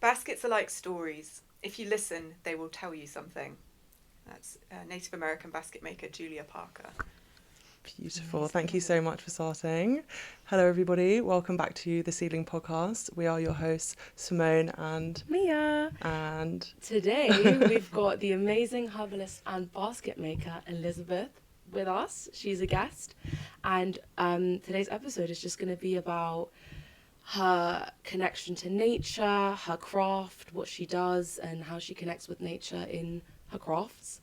Baskets are like stories. If you listen, they will tell you something. That's Native American basketmaker Julia Parker. Beautiful. Thank you so much for starting. Hello, everybody. Welcome back to the Seedling Podcast. We are your hosts, Simone and Mia. And today we've got the amazing herbalist and basketmaker Elizabeth with us. She's a guest, and today's episode is just going to be about her connection to nature, her craft, what she does, and how she connects with nature in her crafts.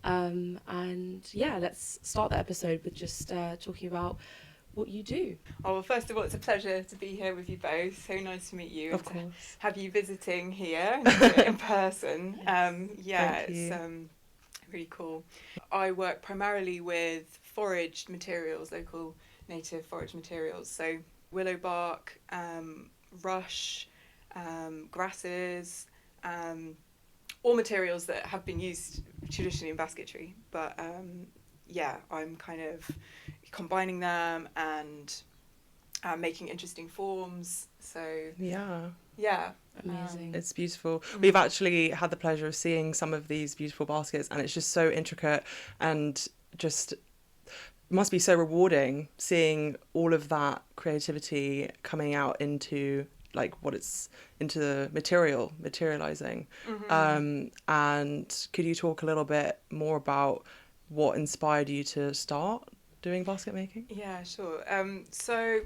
And yeah, let's start the episode with just talking about what you do. Oh, well, first of all, it's a pleasure to be here with you both. So nice to meet you. Of and course. to have you visiting here in person. It's really cool. I work primarily with foraged materials, local native foraged materials. So willow bark, rush, grasses, all materials that have been used traditionally in basketry, but I'm kind of combining them and making interesting forms. So Amazing. It's beautiful. We've actually had the pleasure of seeing some of these beautiful baskets, and it's just so intricate and just must be so rewarding seeing all of that creativity coming out into like what it's into the materializing. And could you talk a little bit more about what inspired you to start doing basket making? Yeah, sure. So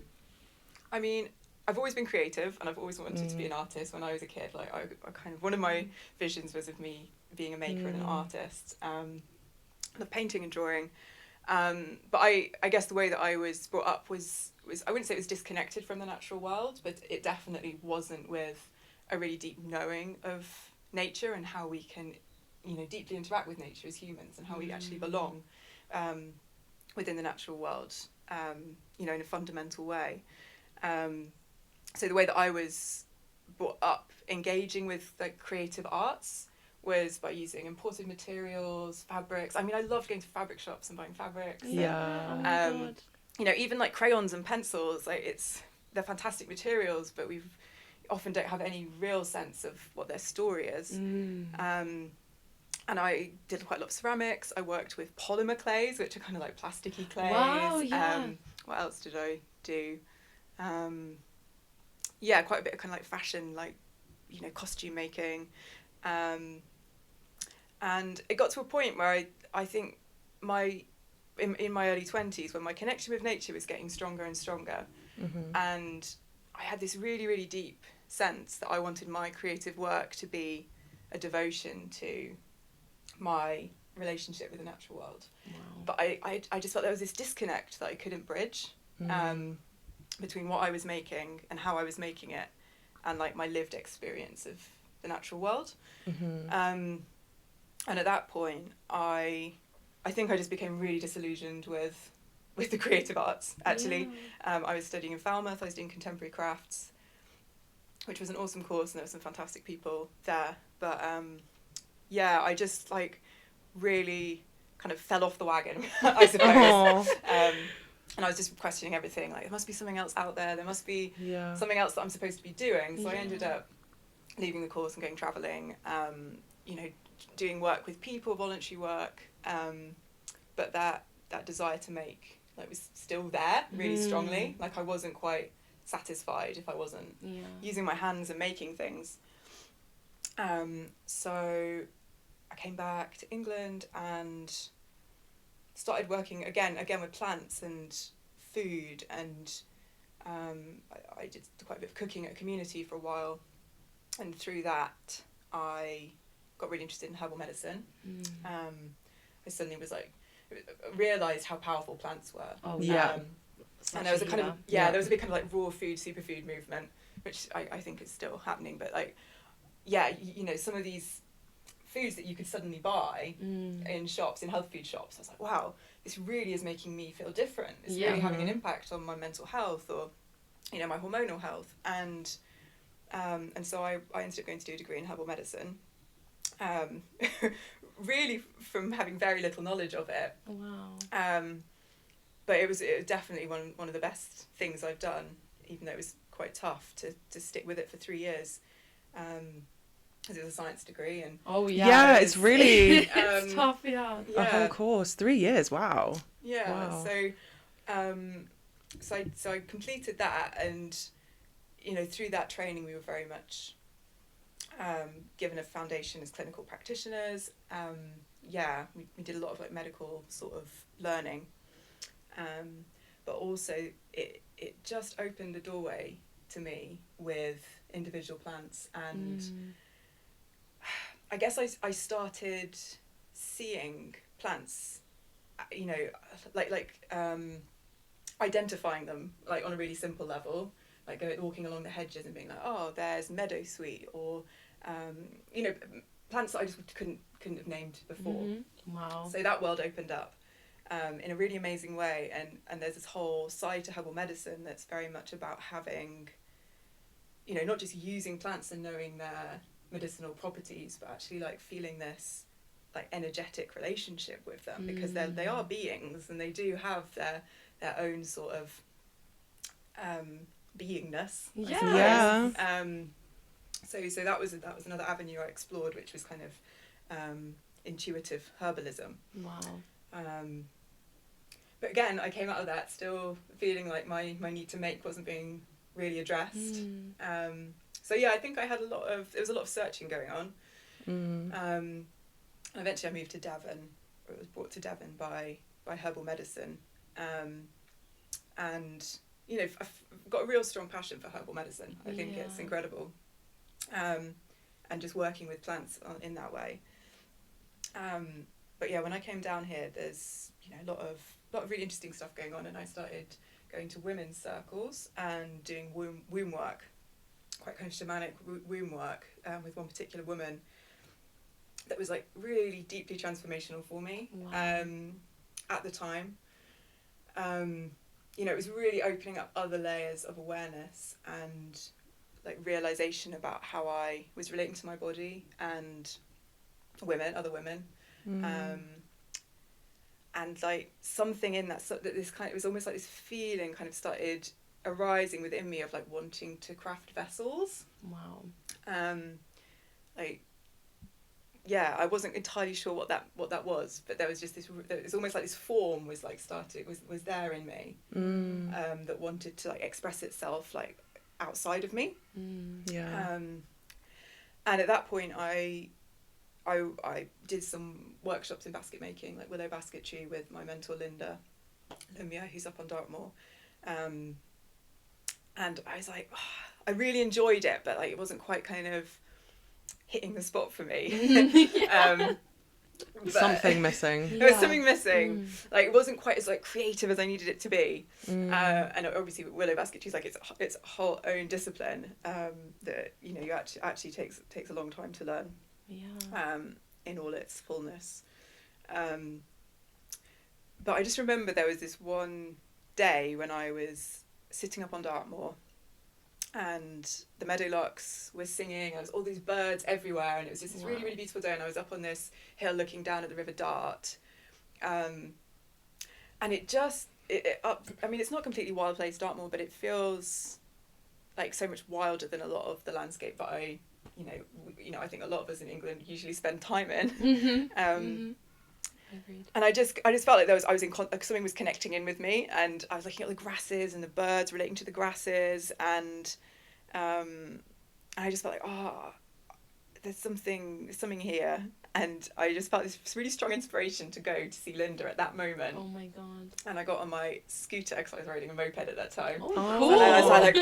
I mean, I've always been creative and I've always wanted to be an artist. When I was a kid, like I kind of, one of my visions was of me being a maker and an artist, the painting and drawing. But I guess the way that I was brought up was I wouldn't say it was disconnected from the natural world, but it definitely wasn't with a really deep knowing of nature and how we can, deeply interact with nature as humans and how we actually belong within the natural world, in a fundamental way. So the way that I was brought up engaging with like creative arts was by using imported materials, fabrics. I mean, I loved going to fabric shops and buying fabrics. Yeah. And, Oh my God. Even like crayons and pencils, like they're fantastic materials, but we often don't have any real sense of what their story is. And I did quite a lot of ceramics. I worked with polymer clays, which are kind of like plasticky clays. Wow, yeah. What else did I do? Quite a bit of kind of like fashion, like, costume making. And it got to a point where I think in my early 20s, when my connection with nature was getting stronger and stronger, and I had this really, really deep sense that I wanted my creative work to be a devotion to my relationship with the natural world. Wow. But I just felt there was this disconnect that I couldn't bridge between what I was making and how I was making it and like my lived experience of the natural world. And at that point, I think I just became really disillusioned with the creative arts, actually. Yeah. I was studying in Falmouth. I was doing contemporary crafts, which was an awesome course, and there were some fantastic people there. But I just like really kind of fell off the wagon, I suppose. And I was just questioning everything. Like, there must be something else out there. There must be something else that I'm supposed to be doing. So I ended up leaving the course and going travelling, doing work with people, voluntary work. But that desire to make was still there really strongly. Like, I wasn't quite satisfied if I wasn't using my hands and making things. So I came back to England and started working again with plants and food, and I did quite a bit of cooking at a community for a while, and through that I got really interested in herbal medicine. I suddenly was like, realised how powerful plants were. Oh and there was a kind of there was a big kind of like raw food, superfood movement, which I think is still happening, but like some of these foods that you could suddenly buy in shops, in health food shops, I was like, wow, this really is making me feel different. It's really having an impact on my mental health or my hormonal health. And so I ended up going to do a degree in herbal medicine, really from having very little knowledge of it. Wow. But it was definitely one of the best things I've done, even though it was quite tough to stick with it for 3 years. because it was a science degree, and Oh yeah. Yeah, it's really It's tough, yeah. a whole course. 3 years, wow. Yeah. Wow. So I completed that, and through that training we were very much given a foundation as clinical practitioners. We did a lot of like medical sort of learning, but also it just opened a doorway to me with individual plants, and I guess I started seeing plants, identifying them like on a really simple level, like walking along the hedges and being like, oh, there's meadowsweet, or plants that I just couldn't have named before. Wow. So that world opened up in a really amazing way, and there's this whole side to herbal medicine that's very much about having, not just using plants and knowing their medicinal properties, but actually like feeling this like energetic relationship with them, because they are beings, and they do have their own sort of beingness. Yeah. So that was another avenue I explored, which was kind of intuitive herbalism. Wow. But again, I came out of that still feeling like my need to make wasn't being really addressed. So yeah, I think there was a lot of searching going on. And eventually I moved to Devon, or it was brought to Devon by herbal medicine. And I've got a real strong passion for herbal medicine. I think it's incredible. And just working with plants in that way. But yeah, when I came down here, there's a lot of really interesting stuff going on, and I started going to women's circles and doing womb work, quite kind of shamanic womb work, with one particular woman that was like really deeply transformational for me. Wow. At the time. It was really opening up other layers of awareness and like realization about how I was relating to my body and other women. And like something in that, so that it was almost like this feeling kind of started arising within me of like wanting to craft vessels. Wow. I wasn't entirely sure what that was, but there was just this. It's almost like this form was there in me, that wanted to like express itself like outside of me. And at that point, I did some workshops in basket making, like willow basketry, with my mentor Linda Lumia, who's up on Dartmoor. And I was like, I really enjoyed it, but like it wasn't quite kind of hitting the spot for me. Something missing. There was something missing. Like it wasn't quite as like creative as I needed it to be. And obviously willow basketry is like it's a whole own discipline that you actually takes a long time to learn. In all its fullness. But I just remember there was this one day when I was sitting up on Dartmoor, and the meadowlarks were singing, and there was all these birds everywhere, and it was just this really, really beautiful day, and I was up on this hill looking down at the River Dart. And it's not completely wild place, Dartmoor, but it feels like so much wilder than a lot of the landscape that I think a lot of us in England usually spend time in. Agreed. And I just felt like something was connecting in with me, and I was looking at the grasses and the birds relating to the grasses, and I just felt like, there's something here, and I just felt this really strong inspiration to go to see Linda at that moment. Oh my god! And I got on my scooter, because I was riding a moped at that time. Oh, cool! And then I was like,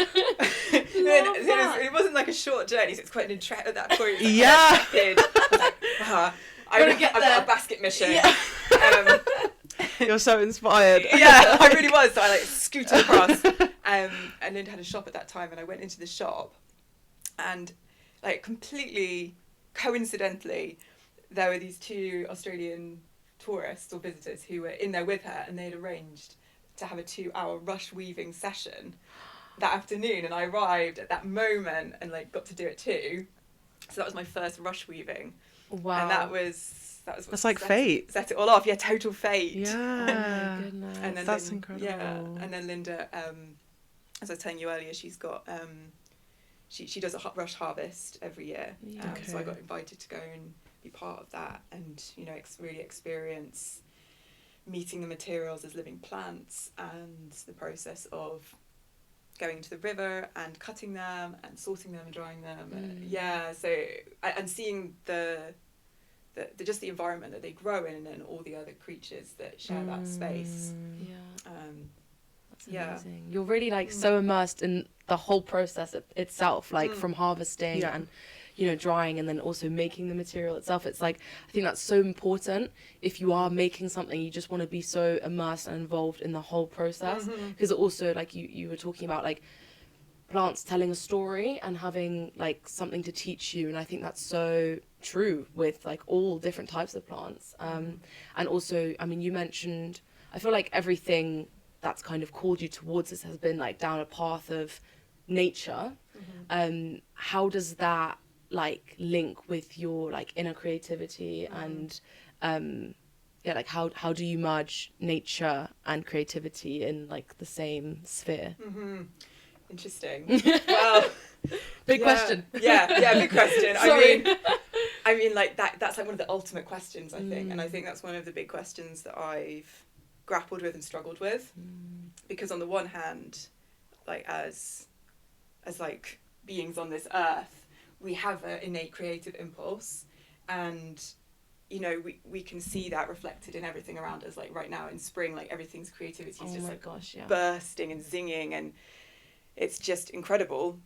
it wasn't like a short journey, so it's quite an at that point. Yeah. I've got a basket mission. Yeah. You're so inspired. Yeah, I really was. So I scooted across, and Linda had a shop at that time, and I went into the shop, and completely coincidentally, there were these two Australian tourists or visitors who were in there with her, and they'd arranged to have a 2-hour rush weaving session that afternoon, and I arrived at that moment and got to do it too. So that was my first rush weaving. Wow. And that was That's like fate. Set it all off. Yeah, total fate. Yeah. Oh my goodness. And then That's incredible. Yeah. And then Linda, as I was telling you earlier, she's got she does a rush harvest every year. Yeah. So I got invited to go and be part of that, and really experience meeting the materials as living plants, and the process of going to the river and cutting them and sorting them and drying them. And seeing the just the environment that they grow in, and all the other creatures that share that space. That's amazing. You're really like so immersed in the whole process itself, like from harvesting and drying, and then also making the material itself. It's like, I think that's so important. If you are making something, you just want to be so immersed and involved in the whole process, because also, like you were talking about, like plants telling a story and having like something to teach you, and I think that's so true with like all different types of plants. And also, I mean, you mentioned, I feel like everything that's kind of called you towards this has been like down a path of nature. How does that like link with your like inner creativity, and like how do you merge nature and creativity in like the same sphere? Interesting. Well, big question. Big question. Sorry. I mean like that's like one of the ultimate questions, I think, and I think that's one of the big questions that I've grappled with and struggled with, because on the one hand, like as like beings on this earth, we have an innate creative impulse, and we can see that reflected in everything around us. Like right now in spring, like everything's creativity is bursting and zinging, and it's just incredible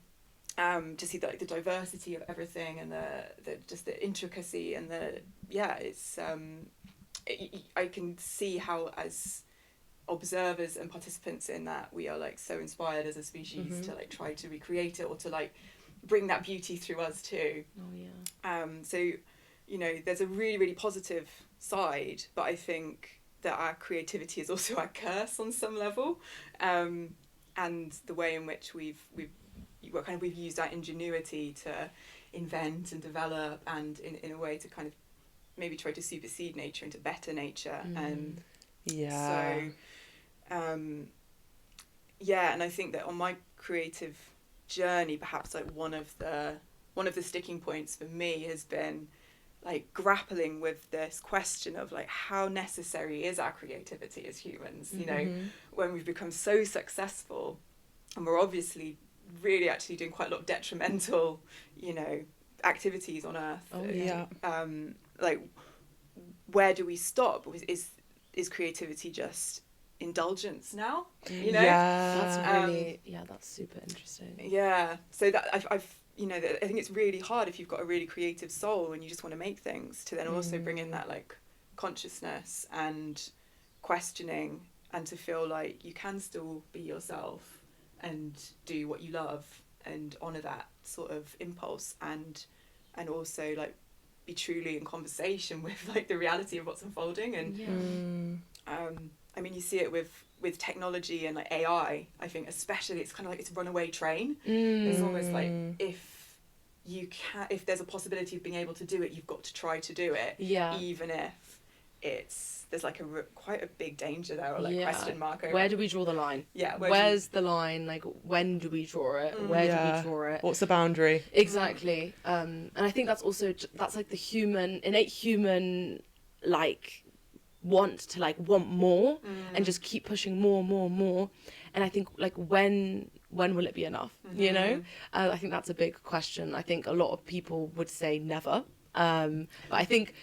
to see the diversity of everything, and the just the intricacy, and I can see how, as observers and participants in that, we are like so inspired as a species to like try to recreate it, or to like bring that beauty through us too. So there's a really, really positive side, but I think that our creativity is also our curse on some level, and the way in which we've used our ingenuity to invent and develop, and in a way to kind of maybe try to supersede nature into better nature. And and I think that on my creative journey, perhaps like one of the sticking points for me has been like grappling with this question of like, how necessary is our creativity as humans? When we've become so successful, and we're obviously really actually doing quite a lot of detrimental activities on earth. Like, where do we stop? Is creativity just indulgence now? That's really that's super interesting. So that I think it's really hard, if you've got a really creative soul and you just want to make things, to then also bring in that like consciousness and questioning, and to feel like you can still be yourself and do what you love, and honor that sort of impulse, and also like be truly in conversation with like the reality of what's unfolding. And I mean, you see it with technology and like AI. I think especially it's kind of like it's a runaway train. It's almost like if there's a possibility of being able to do it, you've got to try to do it, even if there's like quite a big danger there, or like question mark over. Where do we draw the line? Where's the line? Like, when do we draw it? Where do we draw it? What's the boundary? Exactly. And I think that's also that's like the innate human like want more and just keep pushing more. And I think like when will it be enough? I think that's a big question. I think a lot of people would say never. But I think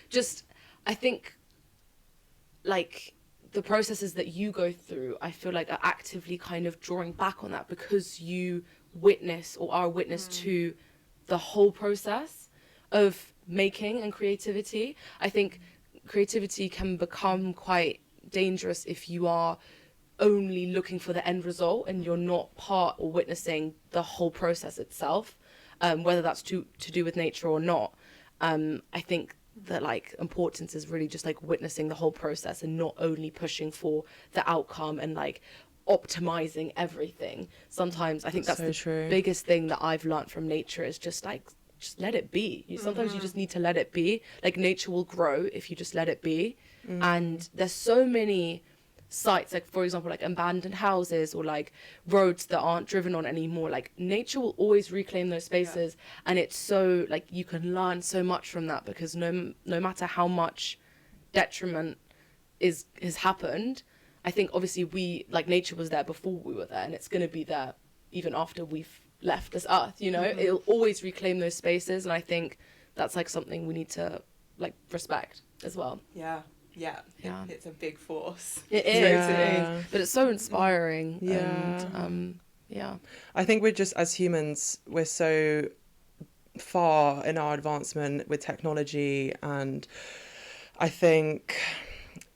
like the processes that you go through, I feel like are actively kind of drawing back on that, because you witness or are a witness to the whole process of making and creativity. I think creativity can become quite dangerous if you are only looking for the end result and you're not part or witnessing the whole process itself, whether that's to do with nature or not. I think that like importance is really just like witnessing the whole process and not only pushing for the outcome and like optimizing everything. Sometimes I think that's the biggest thing that I've learned from nature is just let it be. Sometimes you just need to let it be. Like nature will grow if you just let it be. And there's so many sites, like for example like abandoned houses or like roads that aren't driven on anymore, like nature will always reclaim those spaces. And it's so like you can learn so much from that, because no matter how much detriment has happened, I think obviously we, like, nature was there before we were there, and it's going to be there even after we've left this earth, you know. It'll always reclaim those spaces, and I think that's like something we need to like respect as well. It's a big force. It is, Yeah. but it's so inspiring. Yeah. And I think we're just, as humans, we're so far in our advancement with technology, and I think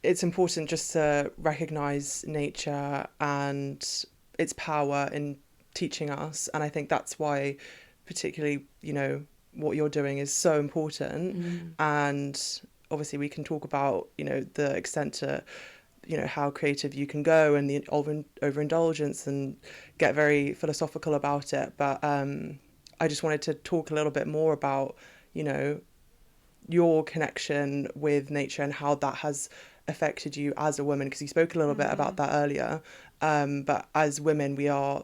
it's important just to recognize nature and its power in teaching us. And I think that's why particularly, you know, what you're doing is so important. And obviously we can talk about, you know, the extent to, you know, how creative you can go and the overindulgence and get very philosophical about it. But I just wanted to talk a little bit more about, you know, your connection with nature and how that has affected you as a woman, because you spoke a little bit about that earlier. But as women, we are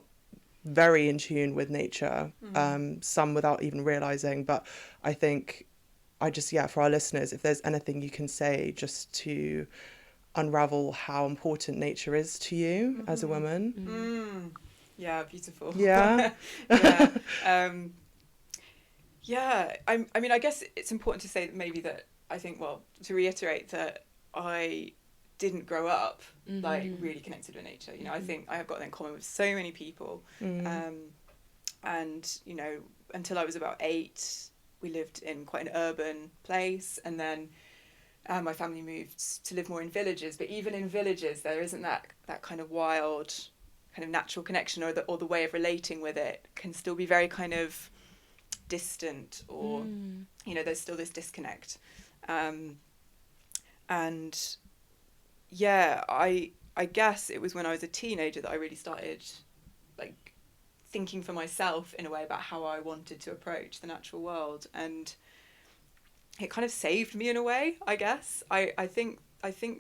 very in tune with nature, some without even realizing. But I think for our listeners, if there's anything you can say just to unravel how important nature is to you as a woman. Yeah, beautiful. Yeah. I mean, I guess it's important to say maybe that I think, well, to reiterate that I didn't grow up like really connected with nature. You know, I think I have got that in common with so many people. And, you know, until I was about 8, we lived in quite an urban place, and then my family moved to live more in villages. But even in villages, there isn't that kind of wild, kind of natural connection, or the way of relating with it can still be very kind of distant, or you know, there's still this disconnect. And yeah, I guess it was when I was a teenager that I really started like thinking for myself in a way about how I wanted to approach the natural world, and it kind of saved me in a way, I guess. I think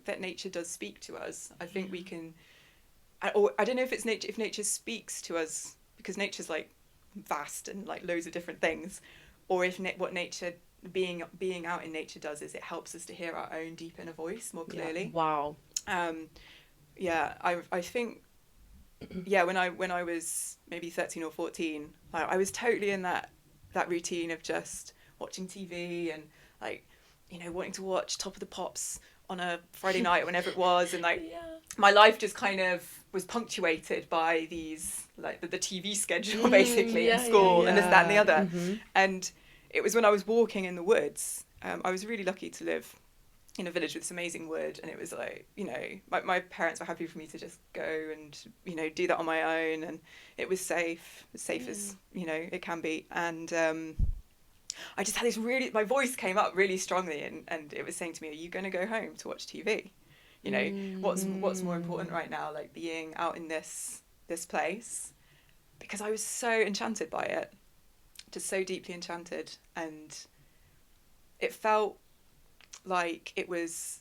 that nature does speak to us. I think we can, or I don't know if it's nature, if nature speaks to us, because nature's like vast and like loads of different things, or if what nature being out in nature does is it helps us to hear our own deep inner voice more clearly. Wow. I think when I was maybe 13 or 14, I was totally in that routine of just watching TV and like, you know, wanting to watch Top of the Pops on a Friday night, whenever it was, and like my life just kind of was punctuated by these like the TV schedule basically in school and this, that and the other. And it was when I was walking in the woods, I was really lucky to live in a village with this amazing wood, and it was like, you know, my parents were happy for me to just go and, you know, do that on my own, and it was safe as, you know, it can be. And I just had this really, my voice came up really strongly, and it was saying to me, are you going to go home to watch TV? You know, what's more important right now, like being out in this place, because I was so enchanted by it, just so deeply enchanted, and it felt like it was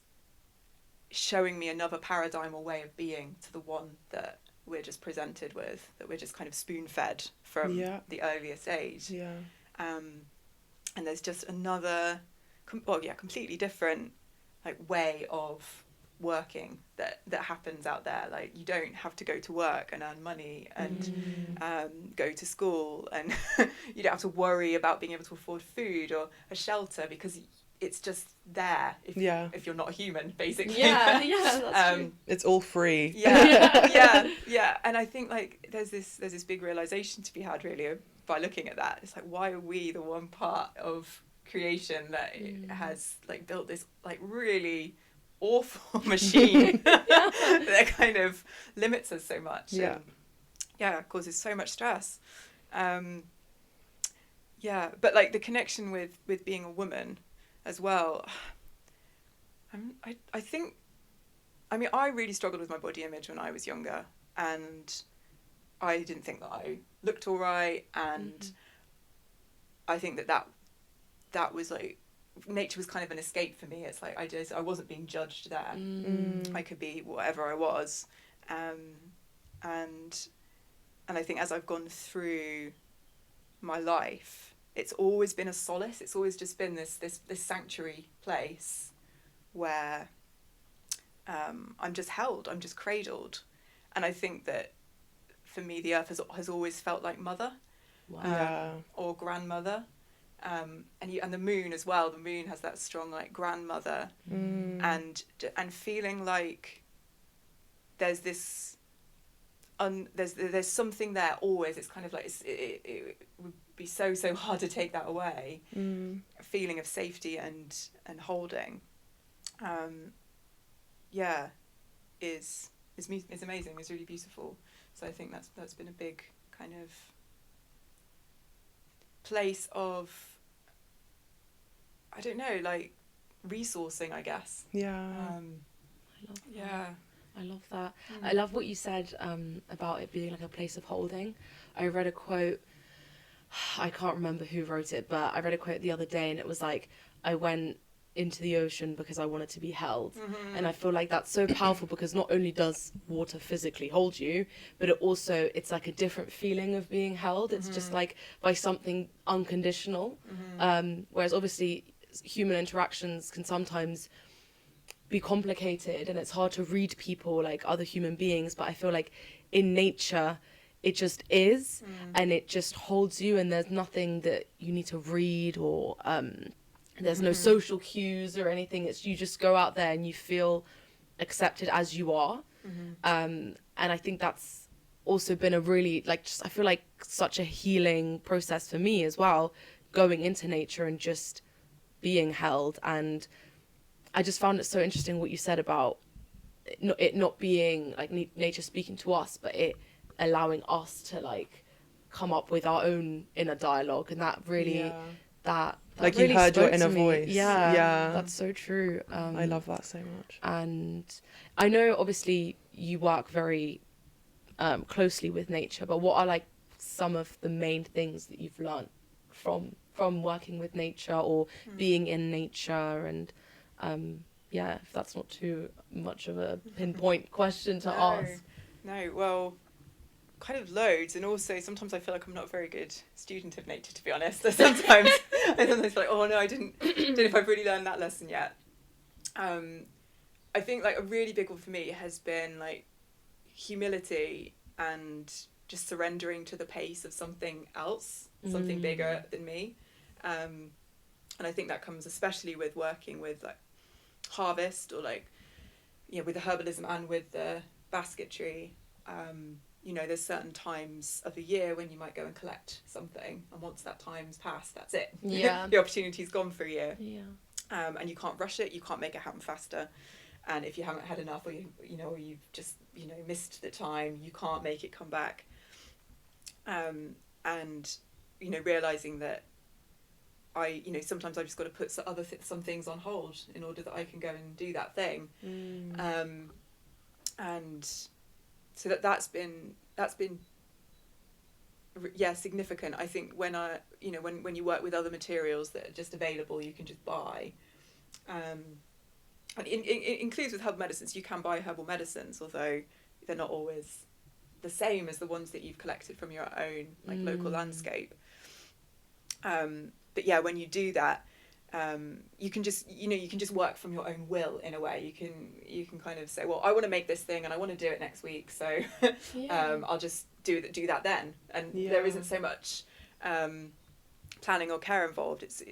showing me another paradigm or way of being to the one that we're just presented with, that we're just kind of spoon-fed from the earliest age. And there's just another, completely different like way of working that happens out there. Like, you don't have to go to work and earn money and go to school, and you don't have to worry about being able to afford food or a shelter, because it's just there if you're not a human, basically. That's true. It's all free. And I think like there's this big realization to be had really by looking at that. It's like, why are we the one part of creation that has like built this like really awful machine that kind of limits us so much? Causes so much stress. But like the connection with being a woman as well, I think, I mean, I really struggled with my body image when I was younger, and I didn't think that I looked all right, and I think that was like nature was kind of an escape for me. It's like I wasn't being judged there. I could be whatever I was, and I think as I've gone through my life, it's always been a solace. It's always just been this sanctuary place where I'm just held, I'm just cradled. And I think that for me, the earth has always felt like mother. Wow. Or grandmother. And the moon as well. The moon has that strong like grandmother, and feeling like there's this there's something there always. It's kind of like it would be so hard to take that away. A feeling of safety and holding, is amazing. It's really beautiful. So I think that's been a big kind of place of, I don't know, like resourcing, I guess. Yeah. I love that. Yeah. I love that. I love what you said about it being like a place of holding. I read a quote, I can't remember who wrote it, but I read a quote the other day, and it was like, I went into the ocean because I wanted to be held. And I feel like that's so powerful, because not only does water physically hold you, but it's like a different feeling of being held. It's just like by something unconditional. Whereas obviously human interactions can sometimes be complicated, and it's hard to read people like other human beings, but I feel like in nature it just is, and it just holds you, and there's nothing that you need to read, or there's no social cues or anything. It's you just go out there and you feel accepted as you are. And I think that's also been a really I feel like such a healing process for me as well, going into nature and just being held. And I just found it so interesting what you said about it not being like nature speaking to us, but it allowing us to like come up with our own inner dialogue. And that really that like really you heard your spoke inner to me. voice. Yeah, that's so true. I love that so much. And I know obviously you work very closely with nature, but what are like some of the main things that you've learned from working with nature or being in nature? And if that's not too much of a pinpoint question to ask. No, well, kind of loads. And also sometimes I feel like I'm not a very good student of nature, to be honest. So sometimes I feel like, oh no, I don't know if I've really learned that lesson yet. I think like a really big one for me has been like humility and just surrendering to the pace of something else, something bigger than me. And I think that comes especially with working with like harvest, or like, with the herbalism and with the basketry. There's certain times of the year when you might go and collect something, and once that time's passed, that's it. Yeah. The opportunity's gone for a year. Yeah. And you can't rush it, you can't make it happen faster. And if you haven't had enough, or or you've just missed the time, you can't make it come back. And realizing that sometimes I've just got to put some things on hold in order that I can go and do that thing. And so that's been significant. I think when when you work with other materials that are just available, you can just buy. And it includes with herbal medicines. You can buy herbal medicines, although they're not always the same as the ones that you've collected from your own local landscape. But yeah, when you do that, you can just work from your own will in a way. You can kind of say, well, I want to make this thing and I want to do it next week, so I'll just do that then. And there isn't so much planning or care involved. It's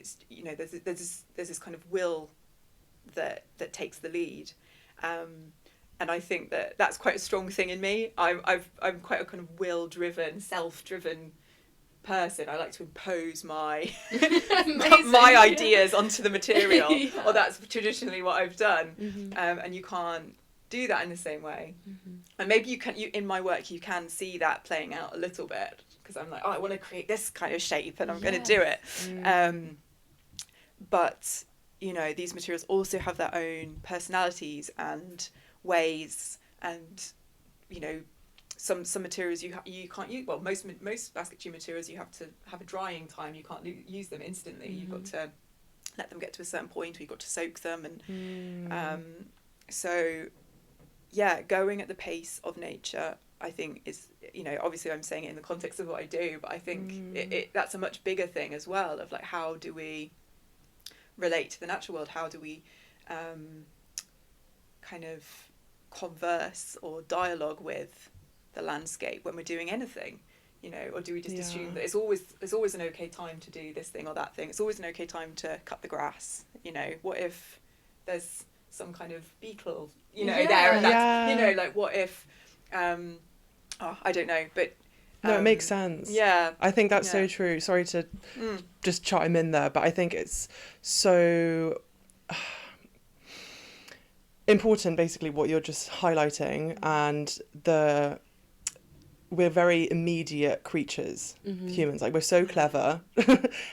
there's this kind of will that takes the lead. And I think that's quite a strong thing in me. I'm quite a kind of will-driven, self-driven person. I like to impose my my ideas onto the material, or that's traditionally what I've done. And you can't do that in the same way. And maybe you in my work you can see that playing out a little bit, because I'm like, oh, I want to create this kind of shape and I'm going to do it. But these materials also have their own personalities and ways, and some materials you can't use. Well, most basketry materials you have to have a drying time. You can't use them instantly. You've got to let them get to a certain point, or you've got to soak them. And so, yeah, going at the pace of nature, I think is, you know, obviously I'm saying it in the context of what I do, but I think that's a much bigger thing as well, of like, how do we relate to the natural world? How do we kind of converse or dialogue with the landscape when we're doing anything, you know? Or do we just assume that it's always an okay time to do this thing or that thing? It's always an okay time to cut the grass, you know? What if there's some kind of beetle, you know, there, and that's, you know, like, what if I don't know, but no, it makes sense. Yeah, I think that's so true. Sorry to just chime in there, but I think it's so important, basically, what you're just highlighting, and we're very immediate creatures, humans. Like, we're so clever.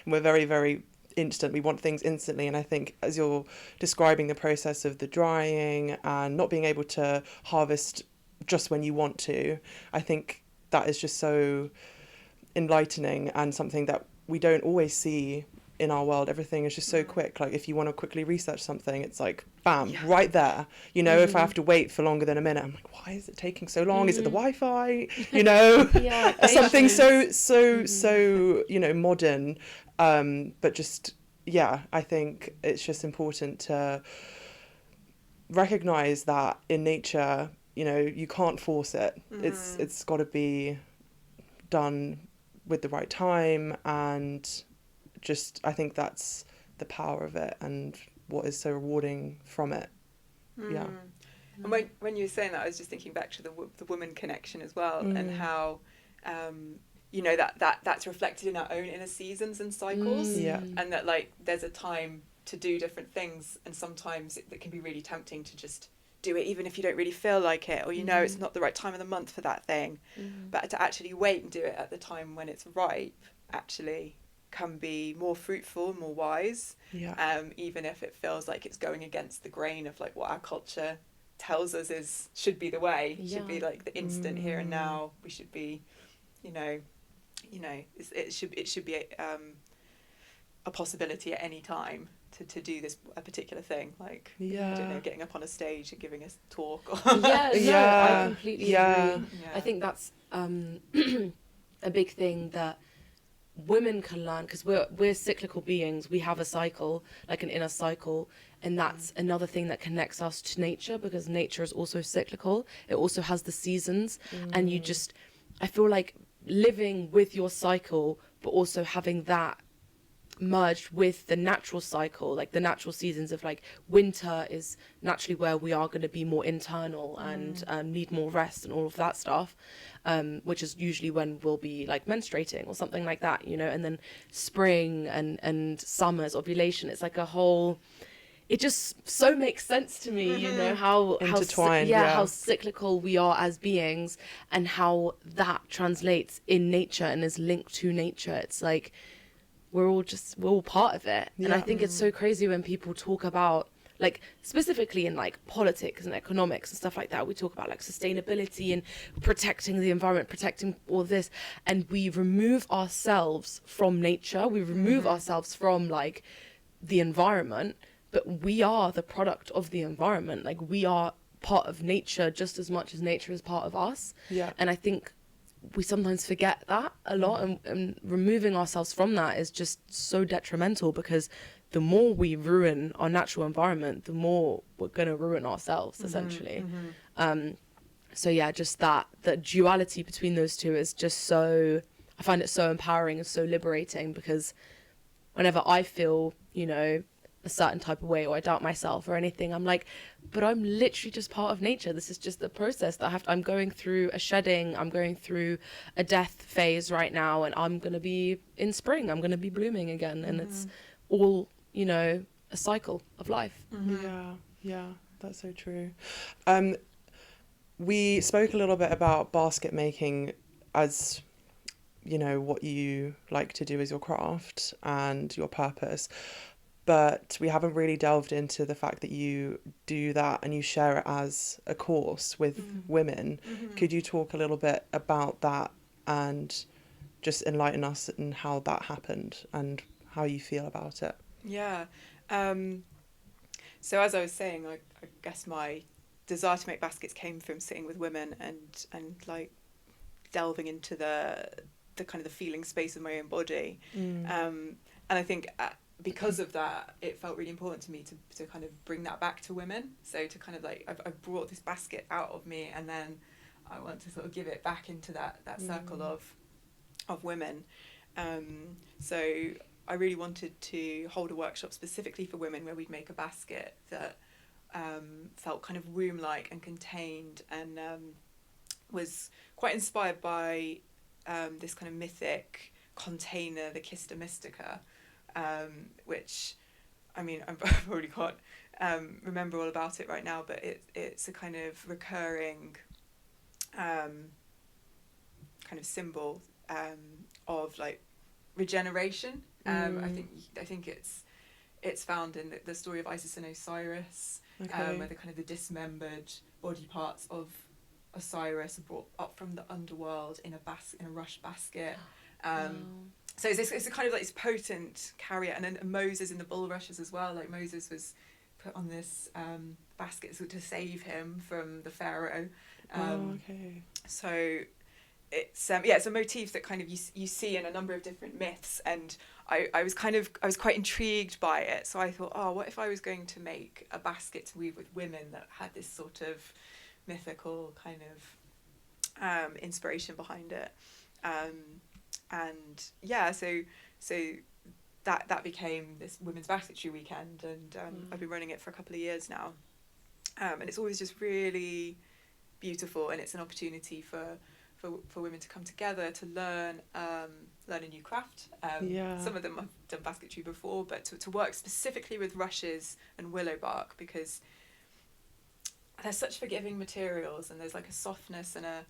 We're very, very instant. We want things instantly. And I think, as you're describing the process of the drying and not being able to harvest just when you want to, I think that is just so enlightening, and something that we don't always see in our world. Everything is just so quick. Like, if you want to quickly research something, it's like, bam, right there. You know, if I have to wait for longer than a minute, I'm like, why is it taking so long? Is it the Wi-Fi? You know, something so, you know, modern. But just, I think it's just important to recognize that in nature, you know, you can't force it. It's got to be done with the right time, and just, I think that's the power of it and what is so rewarding from it. Yeah. And when you were saying that, I was just thinking back to the woman connection as well, and how you know, that's reflected in our own inner seasons and cycles, and that, like, there's a time to do different things, and sometimes it can be really tempting to just do it even if you don't really feel like it, or, you know, it's not the right time of the month for that thing. But to actually wait and do it at the time when it's ripe actually can be more fruitful, more wise, even if it feels like it's going against the grain of, like, what our culture tells us should be the way. Should be like the instant here and now. We should be, you know, it should be a possibility at any time to do a particular thing, like, I don't know, getting up on a stage and giving a talk, or I completely agree. I think that's a big thing that women can learn, because we're cyclical beings. We have a cycle, like an inner cycle, and that's another thing that connects us to nature, because nature is also cyclical. It also has the seasons, and I feel like living with your cycle, but also having that merged with the natural cycle, like the natural seasons of, like, winter is naturally where we are going to be more internal and need more rest and all of that stuff, which is usually when we'll be, like, menstruating or something like that, you know. And then spring and summer's ovulation. It's like a whole, it just so makes sense to me, you know, how intertwined, how cyclical we are as beings, and how that translates in nature and is linked to nature. It's like we're all part of it. And I think it's so crazy when people talk about, like, specifically in, like, politics and economics and stuff like that, we talk about, like, sustainability and protecting the environment, protecting all this, and we remove ourselves from nature, we remove ourselves from, like, the environment, but we are the product of the environment. Like, we are part of nature just as much as nature is part of us. And I think we sometimes forget that a lot, and removing ourselves from that is just so detrimental, because the more we ruin our natural environment, the more we're going to ruin ourselves, essentially. So just that duality between those two is just so, I find it so empowering and so liberating, because whenever I feel, you know, a certain type of way, or I doubt myself or anything, I'm like, but I'm literally just part of nature. This is just the process that I'm going through a shedding, I'm going through a death phase right now, and I'm going to be in spring, I'm going to be blooming again. And it's all, you know, a cycle of life. Yeah, that's so true. We spoke a little bit about basket making as, you know, what you like to do as your craft and your purpose. But we haven't really delved into the fact that you do that and you share it as a course with women. Could you talk a little bit about that and just enlighten us in how that happened and how you feel about it? Yeah. So as I was saying, I guess my desire to make baskets came from sitting with women and like delving into the kind of the feeling space of my own body. And I think because of that, it felt really important to me to kind of bring that back to women. So to kind of like, I've brought this basket out of me, and then I want to sort of give it back into that circle of women. So I really wanted to hold a workshop specifically for women where we'd make a basket that felt kind of womb-like and contained, and was quite inspired by this kind of mythic container, the Kista Mystica, which, I mean, I probably can't remember all about it right now, but it's a kind of recurring kind of symbol of like regeneration. I think it's found in the story of Isis and Osiris, where the kind of the dismembered body parts of Osiris are brought up from the underworld in a rush basket. So it's a kind of like this potent carrier, and then Moses in the bulrushes as well. Like Moses was put on this basket to save him from the Pharaoh. So it's it's a motif that kind of you see in a number of different myths, and I was quite intrigued by it. So I thought, what if I was going to make a basket to weave with women that had this sort of mythical kind of inspiration behind it, and so that became this women's basketry weekend, and I've been running it for a couple of years now, and it's always just really beautiful, and it's an opportunity for women to come together to learn a new craft. Some of them have done basketry before, but to work specifically with rushes and willow bark, because they're such forgiving materials, and there's like a softness and a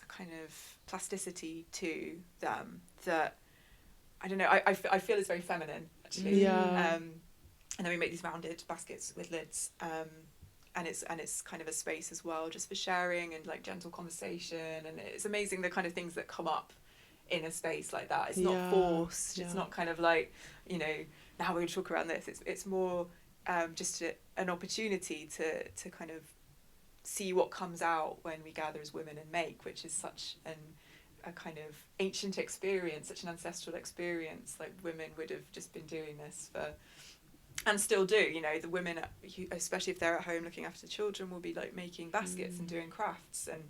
kind of plasticity to them that, I don't know, I feel is very feminine, actually. And then we make these rounded baskets with lids, and it's kind of a space as well just for sharing and like gentle conversation, and it's amazing the kind of things that come up in a space like that. It's not forced. It's not kind of like, now we're going to talk around this. It's more just an opportunity to kind of see what comes out when we gather as women and make, which is such a kind of ancient experience, such an ancestral experience. Like women would have just been doing this and still do. The women, especially if they're at home looking after children, will be like making baskets and doing crafts, and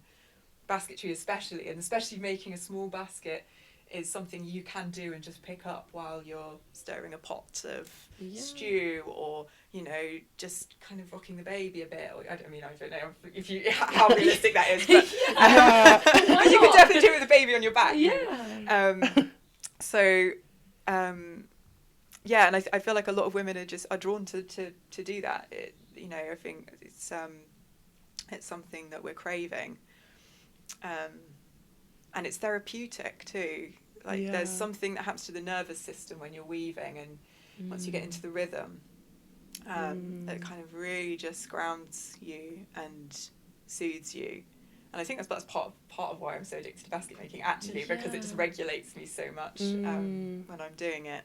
basketry especially making a small basket is something you can do and just pick up while you're stirring a pot of stew, or just kind of rocking the baby a bit. Or, I don't know if you how realistic that is, but you can definitely do it with a baby on your back. And I feel like a lot of women are drawn to do that. I think it's something that we're craving, and it's therapeutic too. Like there's something that happens to the nervous system when you're weaving, and once you get into the rhythm, it kind of really just grounds you and soothes you. And I think that's part of why I'm so addicted to basket making, actually, because it just regulates me so much when I'm doing it.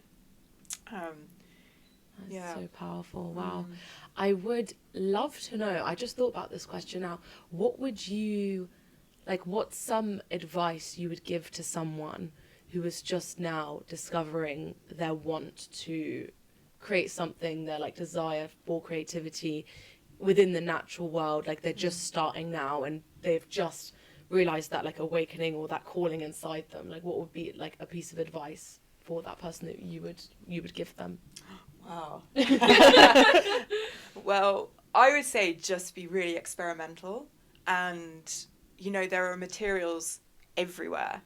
That's so powerful. Wow. I would love to know, I just thought about this question now, what's some advice you would give to someone who is just now discovering their want to create something, their like desire for creativity within the natural world, like they're just starting now and they've just realized that like awakening or that calling inside them? Like what would be like a piece of advice for that person that you would give them? Wow. Well, I would say just be really experimental, and there are materials everywhere,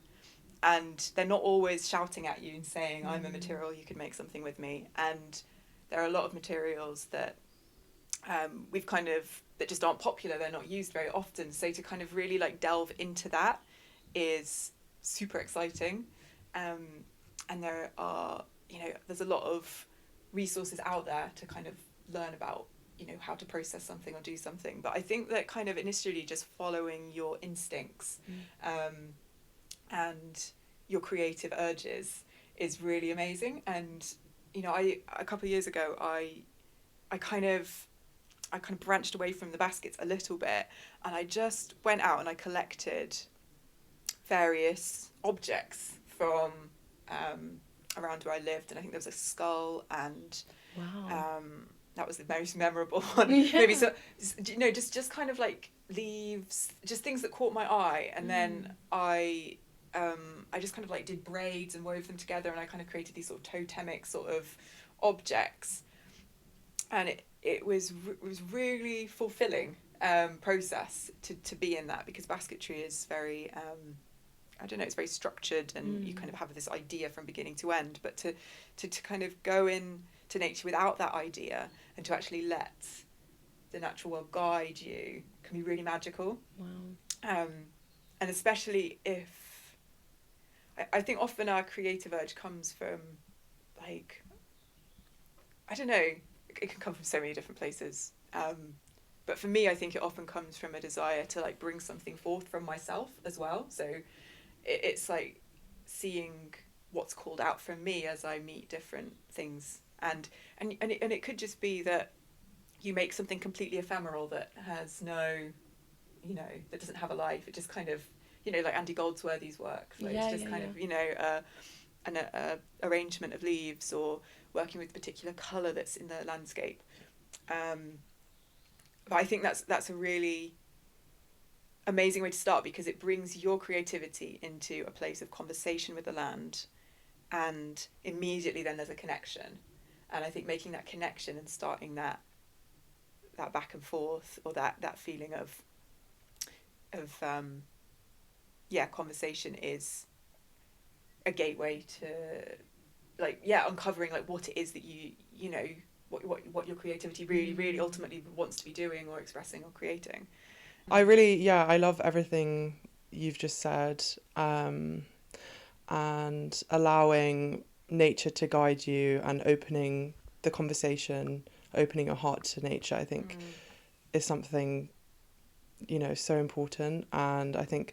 and they're not always shouting at you and saying, I'm a material, you can make something with me. And there are a lot of materials that that just aren't popular, they're not used very often. So to kind of really like delve into that is super exciting. And there are, there's a lot of resources out there to kind of learn about, how to process something or do something. But I think that kind of initially just following your instincts and your creative urges is really amazing. And you know, a couple of years ago, I kind of branched away from the baskets a little bit, and I just went out and I collected various objects from around where I lived, and I think there was a skull, and Wow. that was the most memorable one. Yeah. Maybe so, you know, just kind of like leaves, just things that caught my eye, and then I just kind of like did braids and wove them together, and I kind of created these sort of totemic sort of objects, and it was really fulfilling process to be in that, because basketry is very I don't know, it's very structured, and you kind of have this idea from beginning to end, but to kind of go in to nature without that idea, and to actually let the natural world guide you, can be really magical. Wow. And especially if I think often our creative urge comes from, like, I don't know, it can come from so many different places, but for me I think it often comes from a desire to like bring something forth from myself as well. So it's like seeing what's called out from me as I meet different things, and it could just be that you make something completely ephemeral that has no, you know, that doesn't have a life. It just kind of, you know, like Andy Goldsworthy's work, like it's just kind of, you know, an arrangement of leaves, or working with a particular colour that's in the landscape. But I think that's a really amazing way to start, because it brings your creativity into a place of conversation with the land, and immediately then there's a connection. And I think making that connection and starting that back and forth, or that feeling of conversation, is a gateway to, like, uncovering like what it is that you know, what your creativity really ultimately wants to be doing or expressing or creating. I love everything you've just said, and allowing nature to guide you, and opening the conversation, opening your heart to nature, I think is something, you know, so important. And I think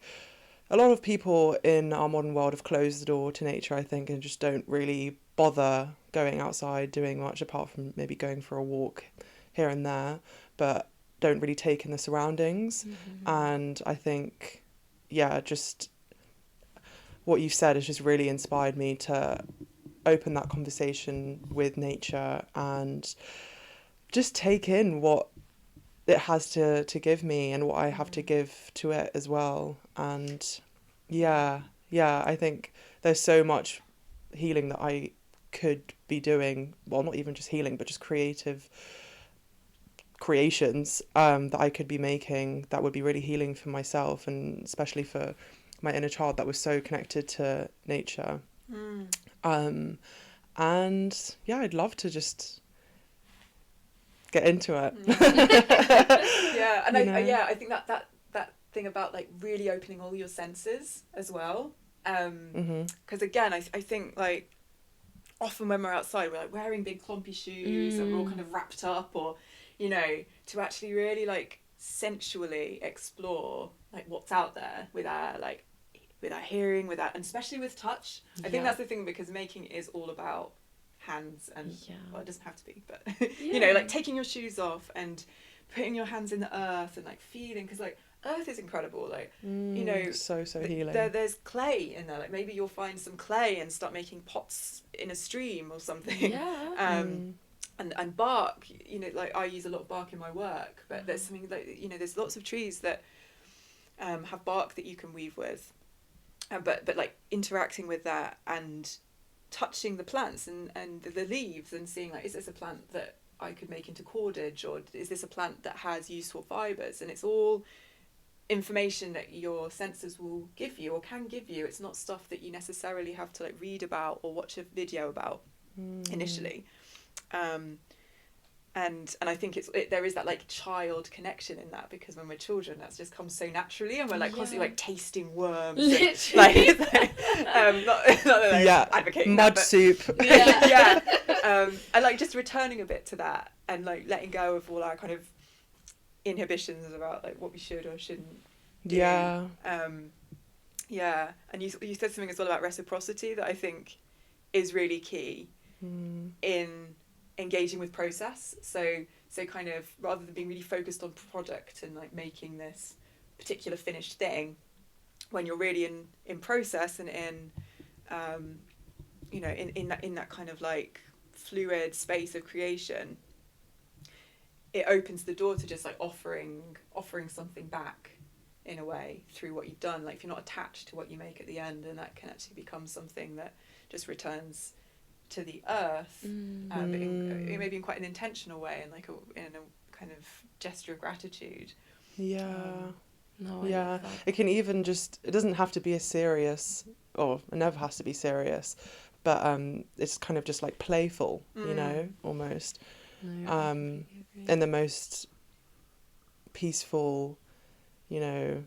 a lot of people in our modern world have closed the door to nature, I think, and just don't really bother going outside doing much, apart from maybe going for a walk here and there, but don't really take in the surroundings. And I think, just what you've said has just really inspired me to open that conversation with nature, and just take in what it has to give me, and what I have to give to it as well. And I think there's so much healing that I could be doing, well, not even just healing, but just creative creations that I could be making, that would be really healing for myself, and especially for my inner child that was so connected to nature. And I'd love to just get into it. I think that thing about like really opening all your senses as well, because again I think like often when we're outside, we're like wearing big clumpy shoes and we're all kind of wrapped up, or, you know, to actually really like sensually explore like what's out there with our hearing, with our, and especially with touch. I think that's the thing, because making is all about hands, and well, it doesn't have to be, but you know, like taking your shoes off and putting your hands in the earth and like feeling, because like earth is incredible, like, you know, so healing. There's clay in there, like maybe you'll find some clay and start making pots in a stream or something. And bark, you know, like I use a lot of bark in my work, but there's something like, you know, there's lots of trees that have bark that you can weave with, but like interacting with that and touching the plants and the leaves, and seeing like, is this a plant that I could make into cordage, or is this a plant that has useful fibres? And it's all information that your senses will give you, or can give you. It's not stuff that you necessarily have to like read about or watch a video about initially. And I think there is that like child connection in that, because when we're children that's just comes so naturally, and we're like constantly like tasting worms, literally. And, not advocating mud that, soup. And like just returning a bit to that, and like letting go of all our kind of inhibitions about like what we should or shouldn't do. And you said something as well about reciprocity that I think is really key, in engaging with process. So kind of rather than being really focused on product and like making this particular finished thing, when you're really in process and in you know, in that kind of like fluid space of creation, it opens the door to just like offering something back in a way through what you've done. Like if you're not attached to what you make at the end, and that can actually become something that just returns to the earth, but maybe in quite an intentional way, and like in a kind of gesture of gratitude. It can even just, it doesn't have to be a serious, or it never has to be serious, but it's kind of just like playful, you know, almost, in the most peaceful, you know,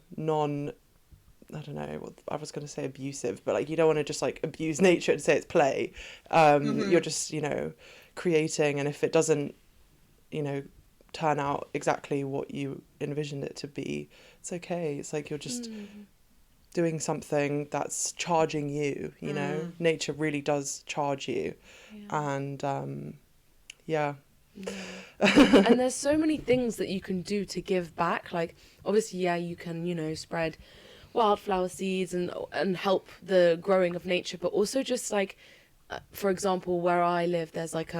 I don't know what I was going to say, abusive, but like you don't want to just like abuse nature and say it's play. You're just, you know, creating, and if it doesn't, you know, turn out exactly what you envisioned it to be, it's okay. It's like you're just doing something that's charging you, you know. Nature really does charge you. And and there's so many things that you can do to give back. Like obviously, you can, you know, spread wildflower seeds and help the growing of nature, but also just like for example, where I live, there's like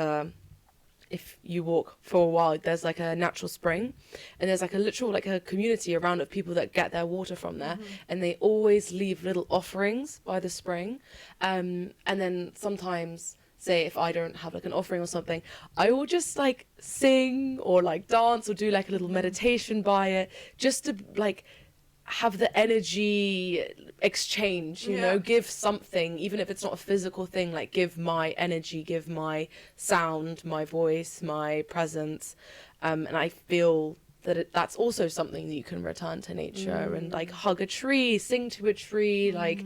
if you walk for a while, there's like a natural spring, and there's like a literal like a community around of people that get their water from there, and they always leave little offerings by the spring, and then sometimes, say if I don't have like an offering or something, I will just like sing or like dance or do like a little meditation by it, just to like have the energy exchange, you know, give something, even if it's not a physical thing, like give my energy, give my sound, my voice, my presence, and I feel that that's also something that you can return to nature, and like hug a tree, sing to a tree, like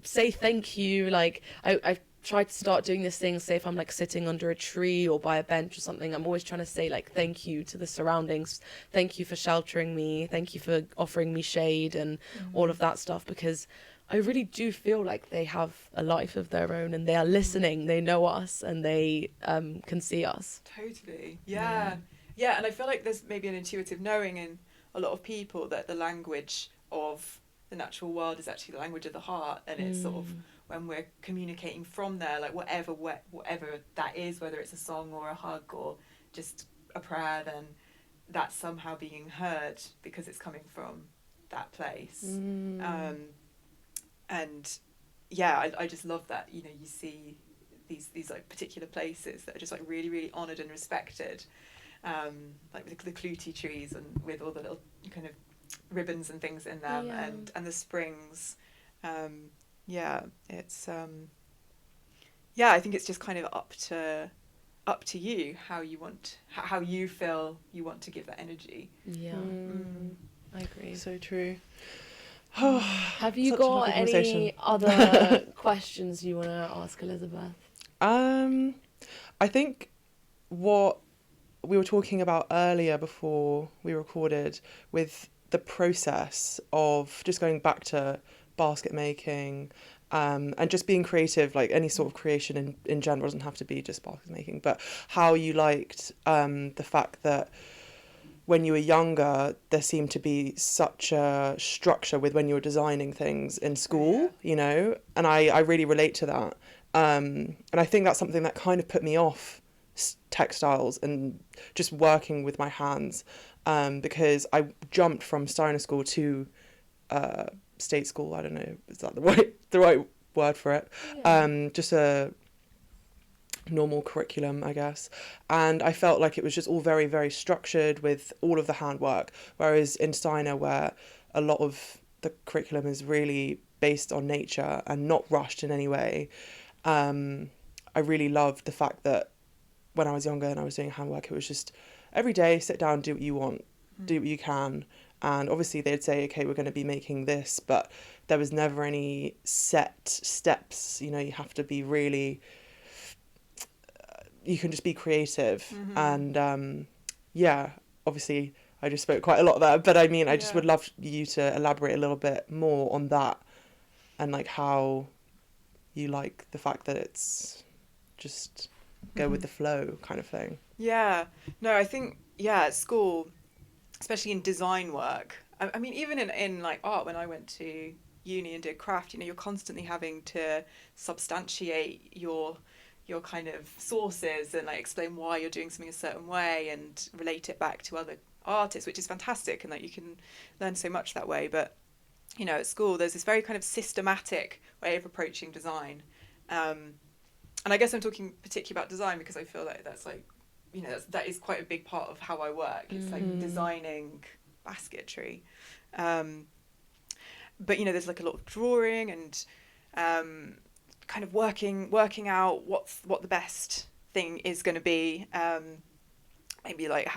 say thank you. Like I've tried to start doing this thing, say if I'm like sitting under a tree or by a bench or something, I'm always trying to say like thank you to the surroundings, thank you for sheltering me, thank you for offering me shade and all of that stuff, because I really do feel like they have a life of their own, and they are listening, they know us, and they can see us. Totally. Yeah, and I feel like there's maybe an intuitive knowing in a lot of people that the language of the natural world is actually the language of the heart, and it's sort of when we're communicating from there, like whatever that is, whether it's a song or a hug or just a prayer, then that's somehow being heard because it's coming from that place. And I just love that, you know, you see these like particular places that are just like really, really honoured and respected, like the clootie trees and with all the little kind of ribbons and things in them, and the springs. It's I think it's just kind of up to you how you feel you want to give that energy. I agree. So true. Have you got any other questions you want to ask Elizabeth? I think what we were talking about earlier before we recorded with the process of just going back to basket making, and just being creative, like any sort of creation in general, doesn't have to be just basket making, but how you liked the fact that when you were younger there seemed to be such a structure with when you were designing things in school, you know, and I really relate to that, and I think that's something that kind of put me off textiles and just working with my hands, because I jumped from Steiner school to state school. I don't know, is that the right word for it? Just a normal curriculum, I guess, and I felt like it was just all very, very structured with all of the handwork, whereas in Steiner, where a lot of the curriculum is really based on nature and not rushed in any way, I really loved the fact that when I was younger and I was doing handwork, it was just every day, sit down, do what you want, do what you can. And obviously they'd say, okay, we're going to be making this, but there was never any set steps. You know, you have to be really, you can just be creative. And obviously I just spoke quite a lot there, but I mean, I just would love you to elaborate a little bit more on that, and like how you like the fact that it's just go with the flow kind of thing. Yeah. No, I think, at school, especially in design work, I mean, even in like art, when I went to uni and did craft, you're constantly having to substantiate your kind of sources and like explain why you're doing something a certain way and relate it back to other artists, which is fantastic, and like you can learn so much that way. But at school there's this very kind of systematic way of approaching design, and I guess I'm talking particularly about design because I feel like that's like that is quite a big part of how I work. It's like designing basketry, but there's like a lot of drawing and kind of working out what the best thing is going to be, maybe like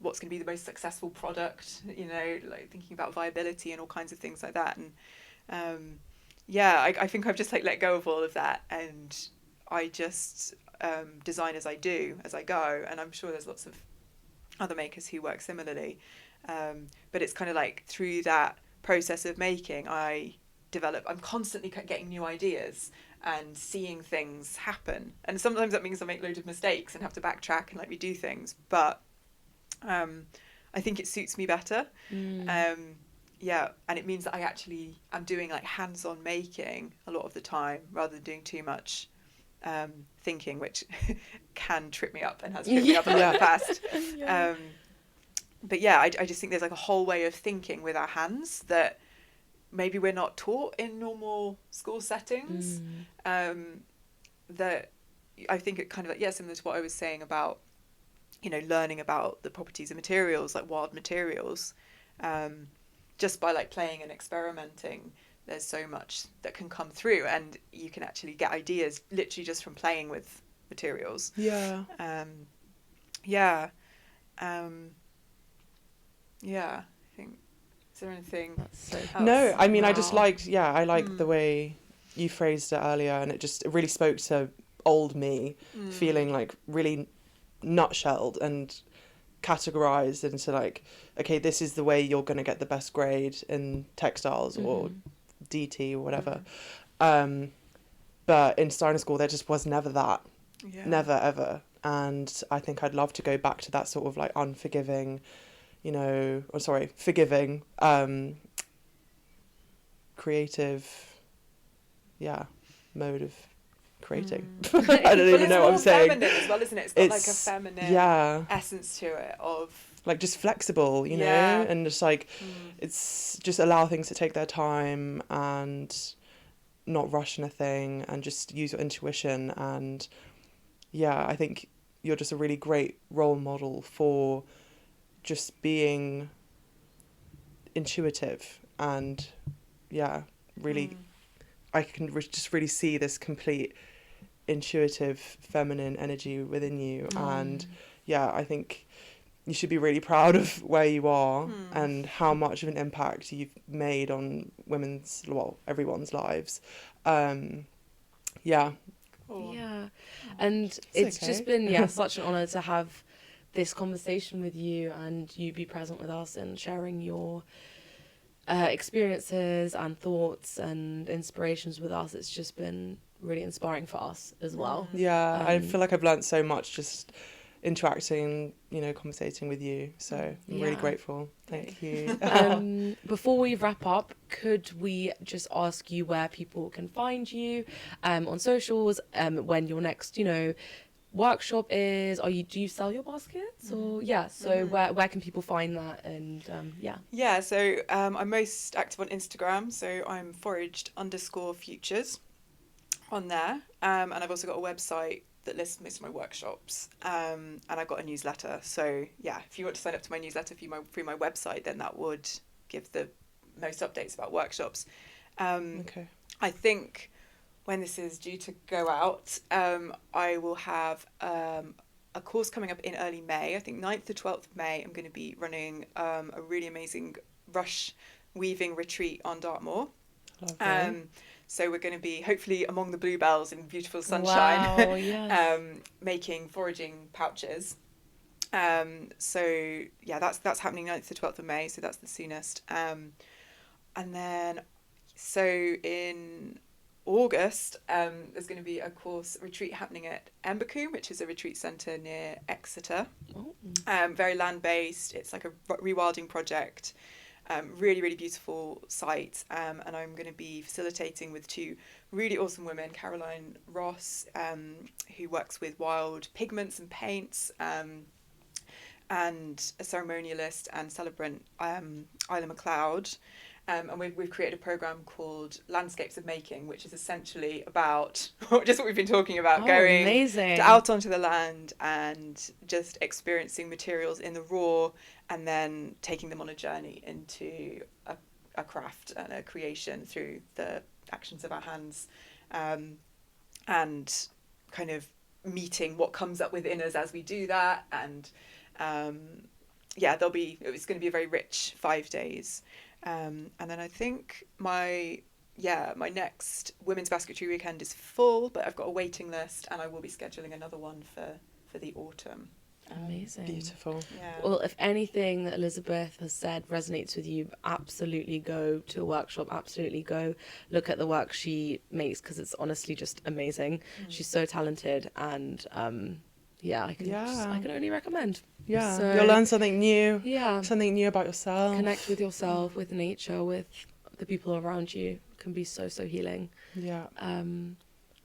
what's going to be the most successful product, like thinking about viability and all kinds of things like that. And I think I've just like let go of all of that, and I just design as I go, and I'm sure there's lots of other makers who work similarly, but it's kind of like through that process of making I'm constantly getting new ideas and seeing things happen, and sometimes that means I make loads of mistakes and have to backtrack and like redo things, but I think it suits me better. And it means that I actually am doing like hands-on making a lot of the time rather than doing too much thinking, which can trip me up and has tripped me up a lot in the past. But I just think there's like a whole way of thinking with our hands that maybe we're not taught in normal school settings. That I think it kind of like, similar to what I was saying about learning about the properties of materials, like wild materials, just by like playing and experimenting. There's so much that can come through, and you can actually get ideas literally just from playing with materials. I think, is there anything else? No, I mean, I just liked, I liked the way you phrased it earlier, and it really spoke to old me, feeling like really nutshelled and categorized into like, okay, this is the way you're going to get the best grade in textiles or DT or whatever. But in Steiner School there just was never that. Never ever. And I think I'd love to go back to that sort of like unforgiving, forgiving, creative mode of creating. I don't even know what I'm saying. It's more feminine as well, isn't it? It's got like a feminine essence to it, of like just flexible, you know, and just like it's just allow things to take their time and not rush anything and just use your intuition. And I think you're just a really great role model for just being intuitive, and really I can just really see this complete intuitive feminine energy within you. And I think you should be really proud of where you are and how much of an impact you've made on everyone's lives. And it's just been such an honour to have this conversation with you, and you be present with us and sharing your experiences and thoughts and inspirations with us. It's just been really inspiring for us as well. I feel like I've learnt so much just interacting, conversating with you, so I'm really grateful. Thank you. Before we wrap up, could we just ask you where people can find you on socials, when your next workshop is? Do you sell your baskets, or where can people find that? And so I'm most active on Instagram, so I'm foraged_futures on there, and I've also got a website that lists most of my workshops, and I've got a newsletter. So if you want to sign up to my newsletter through my website, then that would give the most updates about workshops. I think when this is due to go out, I will have a course coming up in early May. I think 9th to 12th of May, I'm going to be running a really amazing rush weaving retreat on Dartmoor. So we're going to be hopefully among the bluebells in beautiful sunshine, making foraging pouches. That's happening 9th to 12th of May, so that's the soonest. And then, so in August, there's going to be a course retreat happening at Embercombe, which is a retreat centre near Exeter. Oh. Very land-based. It's like a rewilding project. Really, really beautiful site. And I'm going to be facilitating with two really awesome women, Caroline Ross, who works with wild pigments and paints, and a ceremonialist and celebrant, Isla MacLeod. And we've created a program called Landscapes of Making, which is essentially about just what we've been talking about, going out onto the land and just experiencing materials in the raw, and then taking them on a journey into a craft and a creation through the actions of our hands, and kind of meeting what comes up within us as we do that. And it's going to be a very rich 5 days. And then I think my next women's basketry weekend is full, but I've got a waiting list, and I will be scheduling another one for the autumn. Amazing. Beautiful. Yeah. Well, if anything that Elizabeth has said resonates with you, absolutely go to a workshop, absolutely go look at the work she makes, because it's honestly just amazing. She's so talented, and I can only recommend. Yeah, So, you'll learn something new. Yeah. Something new about yourself. Connect with yourself, with nature, with the people around you. It can be so, so healing. Yeah.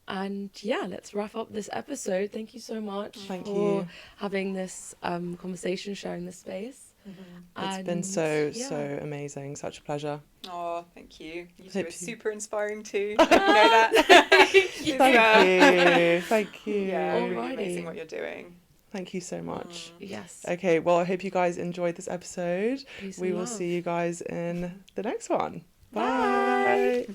And let's wrap up this episode. Thank you so much Thank for you. having this conversation, sharing this space. It's been so amazing. Such a pleasure. Oh, thank you. You two Hope are you- super inspiring too. You know that. Thank you. Thank you. Yeah, really Alrighty. amazing what you're doing. Thank you so much. Yes. Okay, well, I hope you guys enjoyed this episode. Peace We and will love. see you guys in the next one. Bye. Bye.